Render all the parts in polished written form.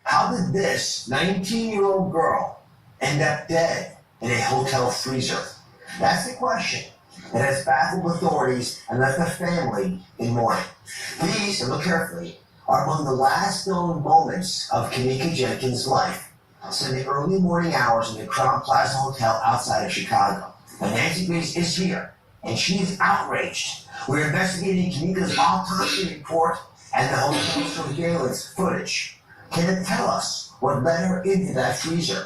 How did this 19-year-old girl end up dead in a hotel freezer? That's the question that has baffled authorities and left the family in mourning. These, and look carefully, are among the last known moments of Kenneka Jenkins' life. It's in the early morning hours in the Crown Plaza Hotel outside of Chicago. And Nancy Grace is here, and she is outraged. We're investigating Kenneka's autopsy report and the hotel surveillance footage. Can it tell us what led her into that freezer?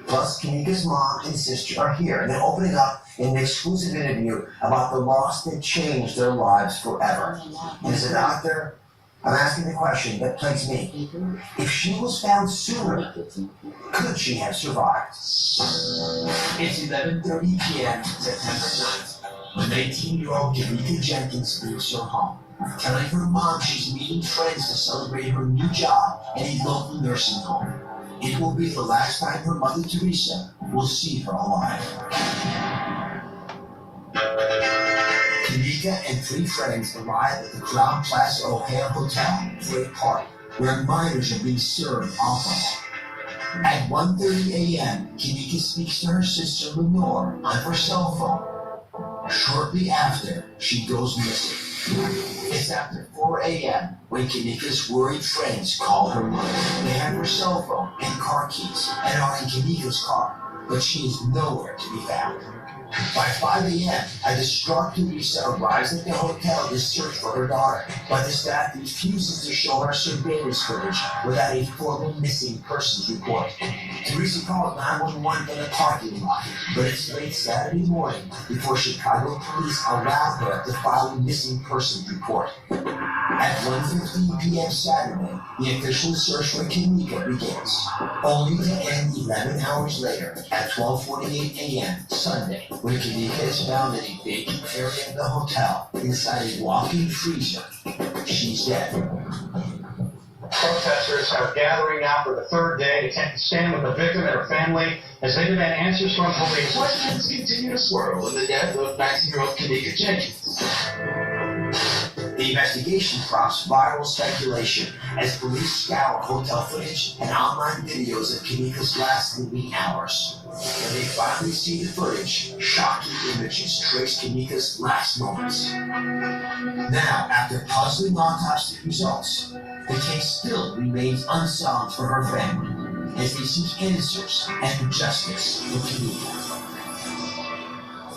Plus, Kenneka's mom and sister are here, and they're opening up in an exclusive interview about the loss that changed their lives forever. And as a doctor, I'm asking the question that plagues me. If she was found sooner, could she have survived? It's 11:30 p.m. September 9th, when 19-year-old Kenneka Jenkins leaves her home, telling her mom she's meeting friends to celebrate her new job at a local nursing home. It will be the last time her mother, Teresa, will see her alive. Kenneka and 3 friends arrive at the Crown Plaza O'Hare Hotel for a party where minors are being served alcohol. At 1:30 a.m., Kenneka speaks to her sister Lenore on her cell phone. Shortly after, she goes missing. It's after 4 a.m. when Kenneka's worried friends call her mother. They have her cell phone and car keys and are in Kenneka's car, but she is nowhere to be found. By 5 a.m., a distraught Teresa arrives at the hotel to search for her daughter, but the staff refuses to show her surveillance footage without a formal missing persons report. Teresa calls 911 in a parking lot, but it's late Saturday morning before Chicago police allow her to file a missing persons report. At 1:15 p.m. Saturday, the official search for Kenneka begins, only to end 11 hours later at 12:48 a.m. Sunday, when Kenneka is found in a vacant area of the hotel inside a walk-in freezer. She's dead. Protesters are gathering now for the 3rd day to take a stand with the victim and her family as they demand answers from police. Questions continue to swirl in the death of 19-year-old Kenneka Jenkins. The investigation prompts viral speculation as police scour hotel footage and online videos of Kenneka's last living hours. When they finally see the footage, shocking images trace Kenneka's last moments. Now, after puzzling autopsy results, the case still remains unsolved for her family as they seek answers and justice for Kenneka.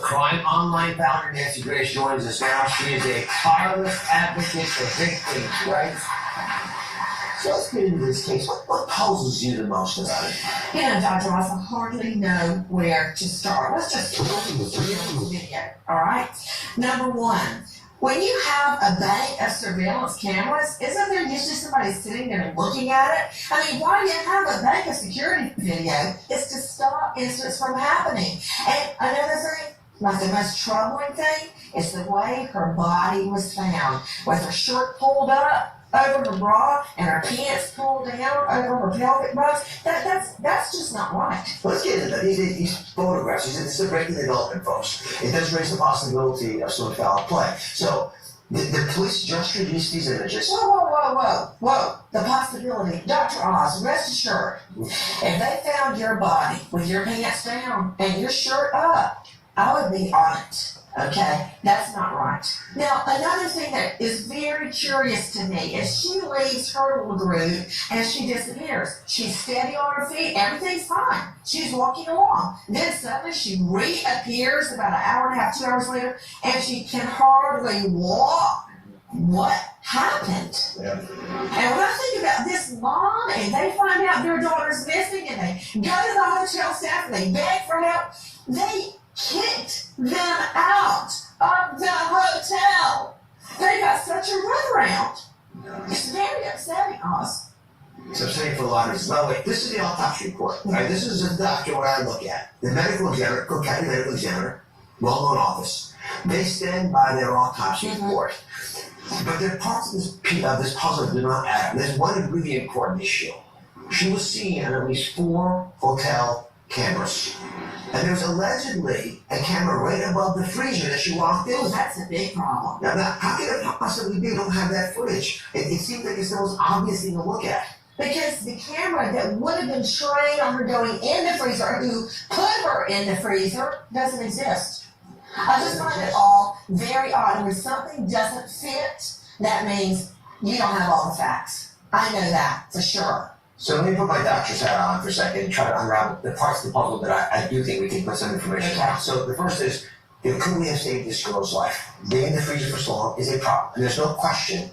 Crime Online founder Nancy Grace joins us now. She is a tireless advocate for victims' rights. So let's get into this case. What puzzles you the most about it? You know, Dr. Ross, I hardly know where to start. Let's just look at this video, all right? Number one, when you have a bank of surveillance cameras, isn't there usually somebody sitting there and looking at it? I mean, why do you have a bank of security video? It's to stop incidents from happening. And another thing, like the most troubling thing, is the way her body was found, with her shirt pulled up over her bra and her pants pulled down over her pelvic bones. That's just not right. Let's get into that. These photographs, this is a breaking development, folks. It does raise the possibility of some foul play. So, the police just released these images. Whoa. The possibility. Dr. Oz, rest assured, if they found your body with your pants down and your shirt up, I would be on it. Okay? That's not right. Now, another thing that is very curious to me is she leaves her little group and she disappears. She's steady on her feet. Everything's fine. She's walking along. Then suddenly she reappears about an hour and a half, 2 hours later, and she can hardly walk. What happened? Yeah. And when I think about this mom and they find out their daughter's missing and they go to the hotel staff and they beg for help, they kicked them out of the hotel. They got such a runaround. It's very upsetting, Oz. It's upsetting for a lot of reasons. By the way, this is the autopsy report. Right? This is a doctor what I look at. The medical examiner, Cook County Medical Examiner, well-known office. They stand by their autopsy report. But there are parts of this puzzle that do not add up. There's one really important issue. She was seen on at least 4 hotel cameras. And there was allegedly a camera right above the freezer that she walked in. Oh, that's a big problem. Now how can it possibly be? We don't have that footage. It seems like it's the most obvious thing to look at. Because the camera that would have been trained on her going in the freezer, or who put her in the freezer, doesn't exist. I just find it all very odd. When something doesn't fit, that means you don't have all the facts. I know that for sure. So let me put my doctor's hat on for a second and try to unravel the parts of the puzzle that I do think we can put some information on. So the first is, could we have saved this girl's life? Being in the freezer for so long is a problem. And there's no question,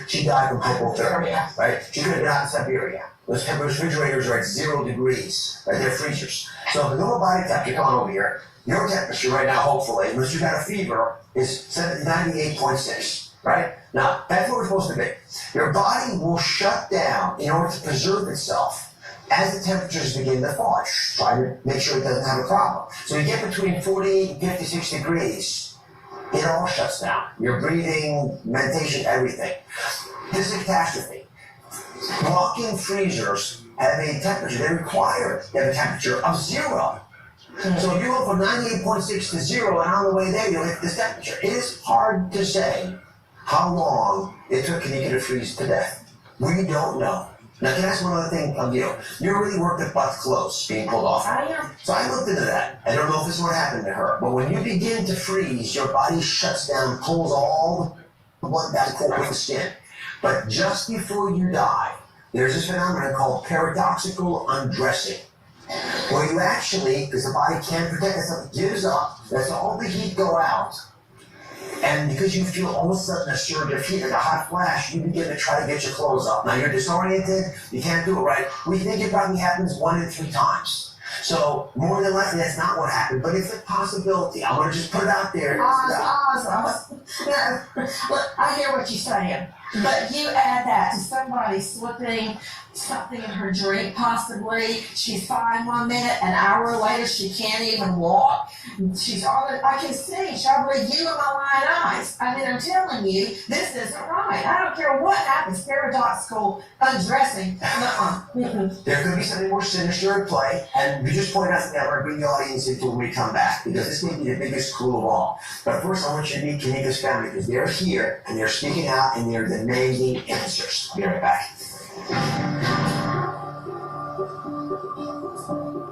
she died from hypothermia, right? She could have died in Siberia. Those refrigerators are at 0 degrees, right? They're freezers. So the normal body temperature, come on over here, your temperature right now, hopefully, unless you've got a fever, is 98.6. Right? Now, that's what we're supposed to be. Your body will shut down in order to preserve itself as the temperatures begin to fall. Try to make sure it doesn't have a problem. So you get between 48 and 56 degrees, it all shuts down. Your breathing, meditation, everything. This is a catastrophe. Walk-in freezers have a temperature, they require to have a temperature of 0. So if you go from 98.6 to 0 and on the way there you'll hit this temperature. It is hard to say how long it took Kenneka to freeze to death. We don't know. Now, can I ask one other thing of you? You really worked at butt close being pulled off. So I looked into that. I don't know if this is what happened to her, but when you begin to freeze, your body shuts down, pulls all the blood back over the skin. But just before you die, there's this phenomenon called paradoxical undressing, where you actually, because the body can't protect itself, gives up, lets all the heat go out, and because you feel all of a sudden a surge of heat, like a hot flash, you begin to try to get your clothes up. Now you're disoriented, you can't do it right. We think it probably happens 1 in 3 times. So more than likely that's not what happened, but it's a possibility. I'm gonna just put it out there. Look, I hear what you're saying, but you add that to somebody slipping something in her drink, possibly. She's fine 1 minute, an hour later she can't even walk. She's all I can see. Shall I believe you in my lying eyes? I mean, I'm telling you, this isn't right. I don't care what happens. Paradoxical undressing. There could be something more sinister at play, and we just point out that we're going to bring the audience into when we come back, because this may be the biggest clue of all. But first, I want you to meet Kenneka's family, because they're here, and they're speaking out, and they're demanding answers. I'll be right back.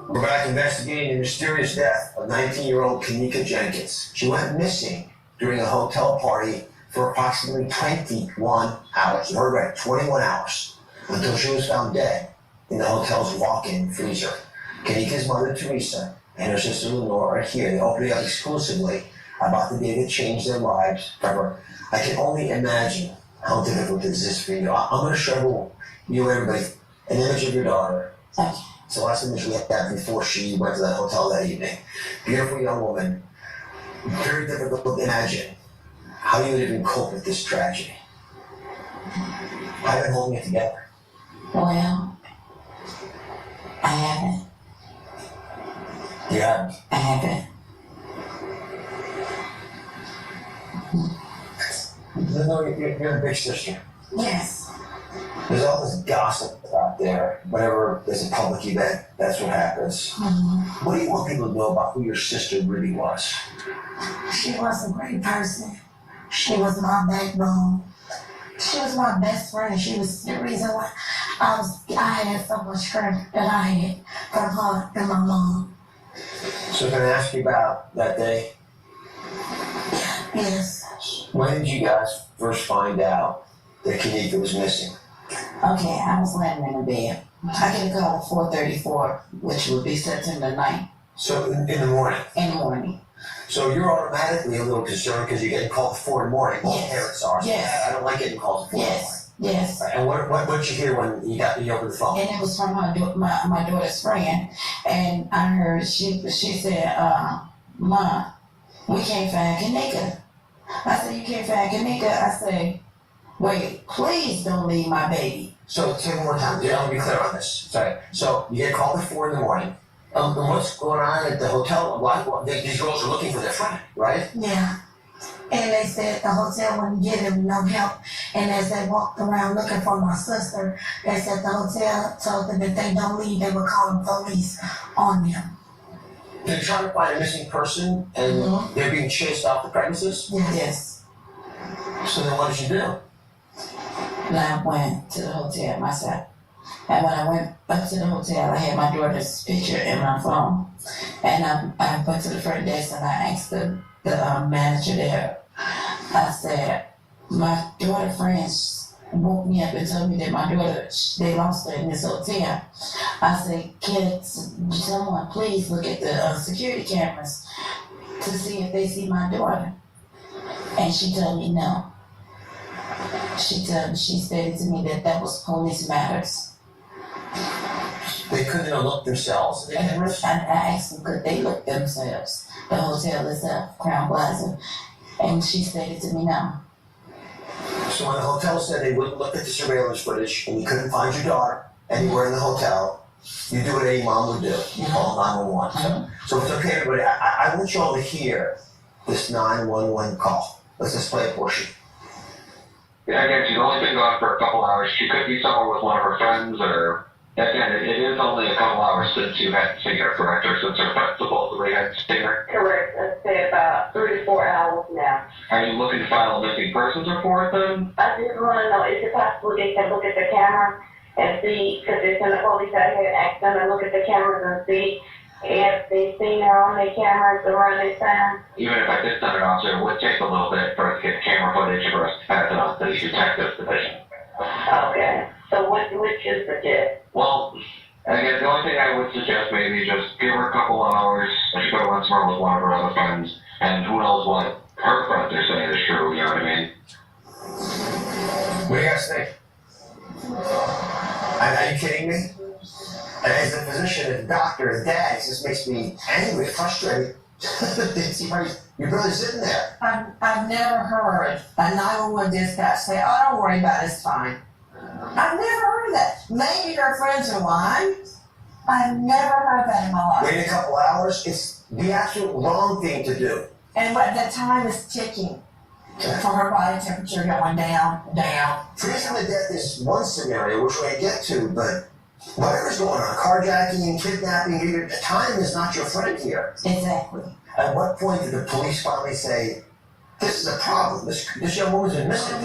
We're back investigating the mysterious death of 19-year-old Kenneka Jenkins. She went missing during a hotel party for approximately 21 hours. You heard right, 21 hours, until she was found dead in the hotel's walk-in freezer. Kenneka's mother, Teresa, and her sister, Lenore, are here. They opened up exclusively about the day that changed their lives forever. I can only imagine how difficult this is for you. I'm going to show you, everybody, an image of your daughter. Okay. It's the last image we had before she went to that hotel that evening. Beautiful young woman. Very difficult to imagine how you would even cope with this tragedy. How have you been holding it together? Well, I haven't. You haven't? I haven't. No, you're a big sister. Yes. There's all this gossip out there. Whenever there's a public event, that's what happens. Mm-hmm. What do you want people to know about who your sister really was? She was a great person. She was my backbone. She was my best friend. She was the reason why I had so much strength that I had from her and my mom. So can I ask you about that day? Yes. When did you guys first find out that Kenneka was missing? Okay, I was laying in the bed. I get a call at 4:34, which would be September 9th. So in the morning? In the morning. So you're automatically a little concerned because you're getting called at 4 in the morning. All Yes. parents are. Yes. I don't like getting called at 4 in the morning. Yes. Yes. Right. And what did you hear when you opened the phone? And it was from my daughter's friend. And I heard she said, "Ma, we can't find Kenneka." I said, "You can't find Kenneka?" I said, "Wait, please don't leave my baby." So say one more time. I want to be clear on this. Sorry. So you get called at 4 in the morning. And what's going on at the hotel? These girls are looking for their friend, right? Yeah. And they said the hotel wouldn't give them no help. And as they walked around looking for my sister, they said the hotel told them if they don't leave, they would call the police on them. They're trying to find a missing person, and they're being chased off the premises? Yes. So then what did you do? And I went to the hotel myself. And when I went up to the hotel, I had my daughter's picture in my phone. And I went to the front desk and I asked the manager there, I said, my daughter's friends woke me up and told me that my daughter, they lost her in this hotel. I said, can someone please look at the security cameras to see if they see my daughter? And she told me no. She stated to me that was police matters. They couldn't look themselves. I asked them, could they look themselves? The hotel itself, Crown Plaza. And she stated to me no. So when the hotel said they wouldn't look at the surveillance footage and you couldn't find your daughter anywhere in the hotel, you do what any mom would do. You call 911. So if it's okay, everybody, I want you all to hear this 911 call. Let's just play a portion. Yeah, again, she's only been gone for a couple hours. She could be somewhere with one of her friends, or again, it is only a couple hours since you hadn't seen her, correct? Or since her friend supposedly hadn't seen her? Correct. I'd say about 3 to 4 hours now. Are you looking to file a missing persons report then? I just want to know, is it possible they can look at the camera and see, because it's in the police out here, ask them to look at the cameras and see if they've seen her on their cameras around their time? Even if I did send an officer, it would take a little bit for us to get camera footage for us to pass it on to the detectives division. Okay. So what would you suggest? Well, again, the only thing I would suggest maybe just give her a couple of hours, and she could run somewhere with one of her other friends, and who knows what her friends are saying is true, you know what I mean? What do you guys think? Are you kidding me? And as a physician, as a doctor, as a dad, it just makes me angry, frustrated. You're really sitting there. I've never heard a 911 dispatch say, oh, don't worry about it, it's fine. I've never heard that. Maybe her friends are lying. I've never heard that in my life. Wait a couple hours, it's the absolute wrong thing to do. And but the time is ticking for her body temperature going down, down. Freezing to death is one scenario, which we're going to get to, but whatever's going on, carjacking and kidnapping, the time is not your friend here. Exactly. At what point did the police finally say, this is a problem, this young woman's been missing?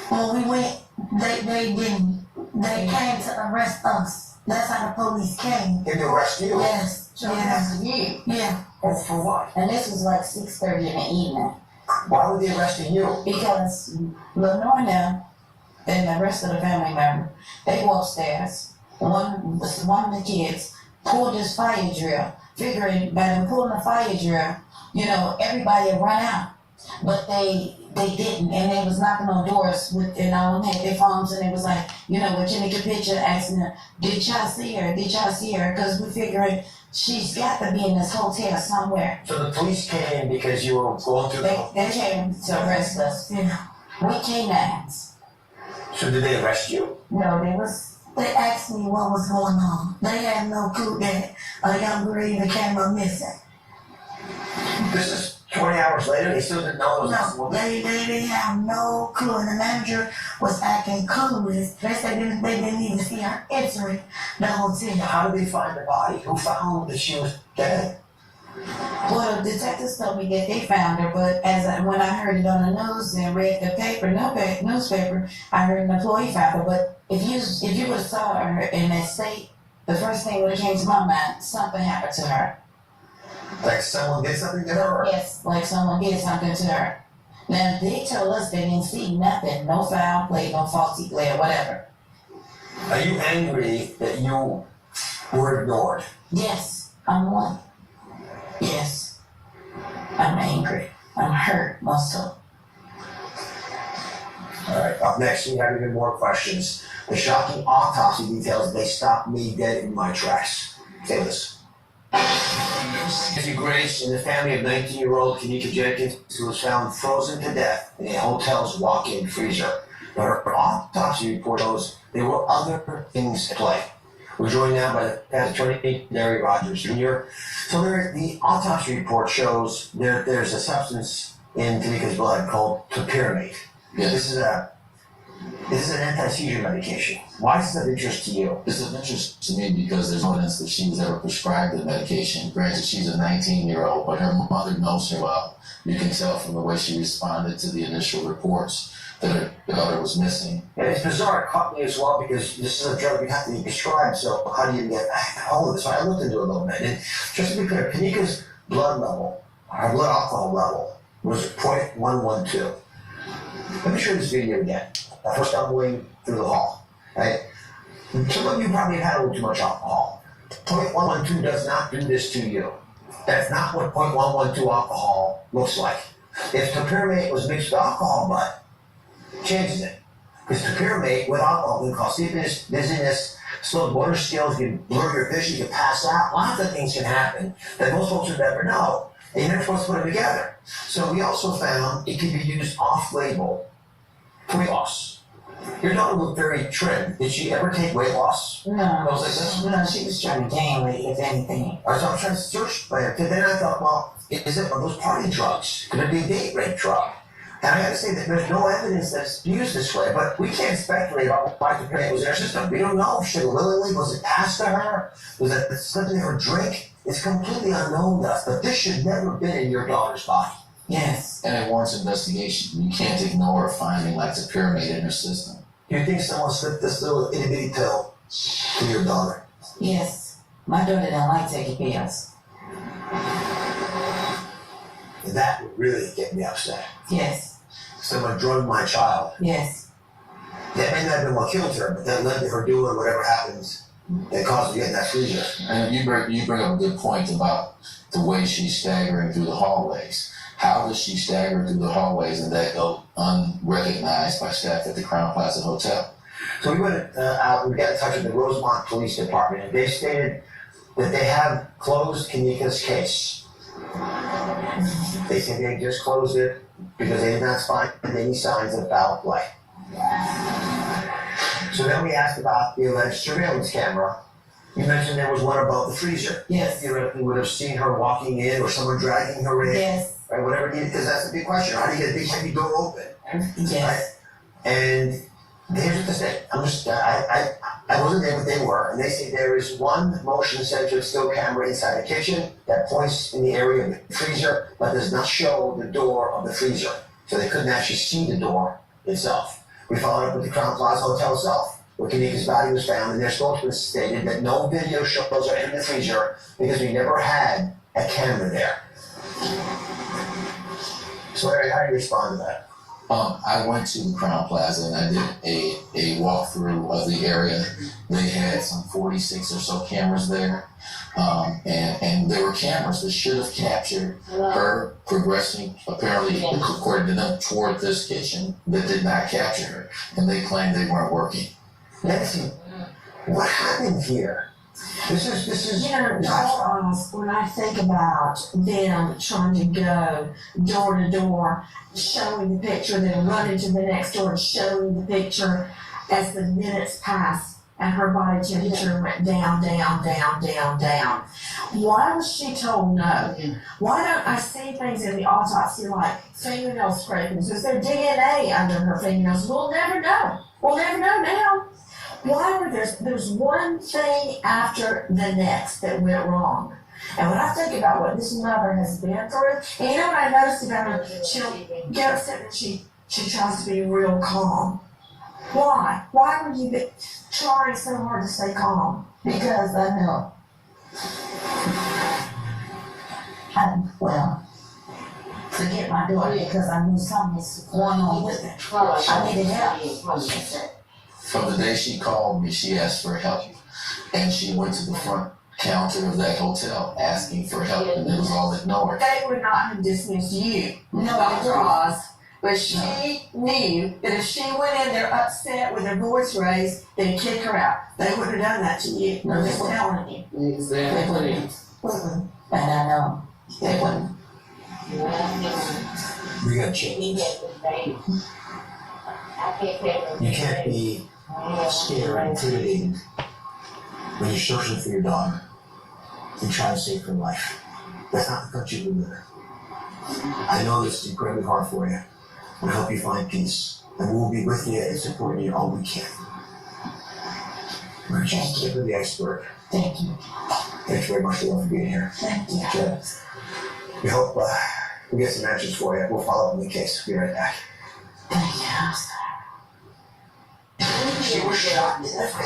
When we went, they didn't. They came to arrest us. That's how the police came. Came to arrest you? Yes. Arrested you? Yeah. And for what? And this was like 6:30 in the evening. Why were they arresting you? Because Lenore and the rest of the family member, they go upstairs. One of the kids pulled this fire drill, figuring by them pulling the fire drill, everybody would run out. But they didn't, and they was knocking on doors and all them had their phones, and it was like, with Kenneka picture asking them, did y'all see her? Did y'all see her? Because we're figuring she's got to be in this hotel somewhere. So the police came because you were going through They came to arrest us. Yeah. We canines. So did they arrest you? No, they asked me what was going on. They had no clue that a young girl came up missing. This is 20 hours later, they still didn't know it was No, they have no clue, and the manager was acting clueless. They said they didn't even see her entering the hotel. How did they find the body? Who found that she was dead? Well, the detectives told me that they found her, but when I heard it on the news and read the newspaper, I heard an employee found her. But if you would have saw her in that state, the first thing would have came to my mind, something happened to her. Like someone did something to her? Yes, like someone did something to her. Now, they told us they didn't see nothing, no foul play, no faulty play, or whatever. Are you angry that you were ignored? Yes, I'm one. Yes, I'm angry. I'm hurt, also. All right, up next, we have even more questions. The shocking autopsy details, they stopped me dead in my tracks. Say this. Nancy Grace and the family of 19-year-old Kenneka Jenkins, who was found frozen to death in a hotel's walk-in freezer. But her autopsy report shows there were other things at play. We're joined now by the past attorney, Larry Rogers Jr. So the autopsy report shows there's a substance in Kenneka's blood called topiramate. Yes. This is an anti-seizure medication. Why is this of interest to you? It's of interest to me because there's no evidence that she was ever prescribed the medication. Granted, she's a 19-year-old, but her mother knows her well. You can tell from the way she responded to the initial reports. that her daughter was missing. And it's bizarre, it caught me as well, because this is a drug you have to be prescribed, so how do you get a hold of it? So I looked into it a little bit, and just to be clear, Kenneka's blood level, her blood alcohol level, was 0.112. Let me show you this video again. First I'm going through the hall, right? Some of you probably have had a little too much alcohol. 0.112 does not do this to you. That's not what 0.112 alcohol looks like. If topiramate was mixed with alcohol, but changes it. Because topiramate with alcohol can cause sleepiness, dizziness, slow motor skills, you can blur your vision, you can pass out. Lots of things can happen that most folks would never know. And you're never supposed to put them together. So we also found it can be used off-label for weight loss. Your daughter looked very trim. Did she ever take weight loss? No, Those like this? no, she was trying to gain weight, if anything. I was trying to search for it, and then I thought, well, is it one of those party drugs? Could it be a date rape drug? And I gotta say that there's no evidence that's used this way, but we can't speculate about why topiramate was in her system. We don't know. She willingly, was it passed to her? Was it slipped in her drink? It's completely unknown to us, but this should never have been in your daughter's body. Yes. And it warrants investigation. You can't ignore a finding like topiramate in her system. Do you think someone slipped this little itty bitty pill to your daughter? Yes. My daughter don't like taking pills. That would really get me upset. Yes. Someone drugged my child. Yes. That may not have been what killed her, but that led to her doing whatever happens that caused her to get in that freezer. And you bring up a good point about the way she's staggering through the hallways. How does she stagger through the hallways and that go unrecognized by staff at the Crown Plaza Hotel? So we went out and we got in touch with the Rosemont Police Department, and they stated that they have closed Kenneka's case. They said they just closed it because they did not find any signs of foul play. So then we asked about the alleged surveillance camera. You mentioned there was one above the freezer. Yes. You would have seen her walking in or someone dragging her in. Yes. Or whatever needed, because that's the big question. How do you get a big heavy door open? Yes. Right? And here's what they say. I wasn't there, but they were. And they say there is one motion sensor still camera inside the kitchen that points in the area of the freezer, but does not show the door of the freezer. So they couldn't actually see the door itself. We followed up with the Crown Plaza Hotel itself, where Kenneka's body was found, and their spokesman stated that no video shows her in the freezer because we never had a camera there. So Larry, how do you respond to that? I went to the Crown Plaza and I did a walkthrough of the area. They had some 46 or so cameras there. And there were cameras that should have captured her progressing, apparently, according to them, toward this kitchen that did not capture her. And they claimed they weren't working. Nancy, what happened here? This is. You know, when I think about them trying to go door to door, showing the picture, then running to the next door and showing the picture as the minutes passed and her body temperature went down, down, down, down, down. Why was she told no? Why don't I see things in the autopsy like fingernail scrapings? Is there DNA under her fingernails? We'll never know. We'll never know now. Why were there's one thing after the next that went wrong? And when I think about what this mother has been through, and you know what I noticed about her? She'll get upset and she tries to be real calm. Why? Why were you trying so hard to stay calm? Because I know. Well, forget my daughter because I knew something was going on with it. I needed help. From the day she called me, she asked for help. And she went to the front counter of that hotel asking for help, and it was all ignored. They would not have dismissed you, Dr. Oz, but she knew that if she went in there upset with her voice raised, they'd kick her out. They would have done that to you. No, they're telling you. Exactly. They wouldn't. And I know. They wouldn't. We gotta change this. You can't be scared or intimidated when you're searching for your daughter and trying to save her life. That's not the country we live in. I know this is incredibly hard for you. I hope you find peace, and we'll be with you and supporting you all we can. We're just the tip of the iceberg. Thank you. Thanks very much for being here. Thank you. Sure. We hope we get some answers for you. We'll follow up on the case. We'll be right back. Thank you. She was shot in the face.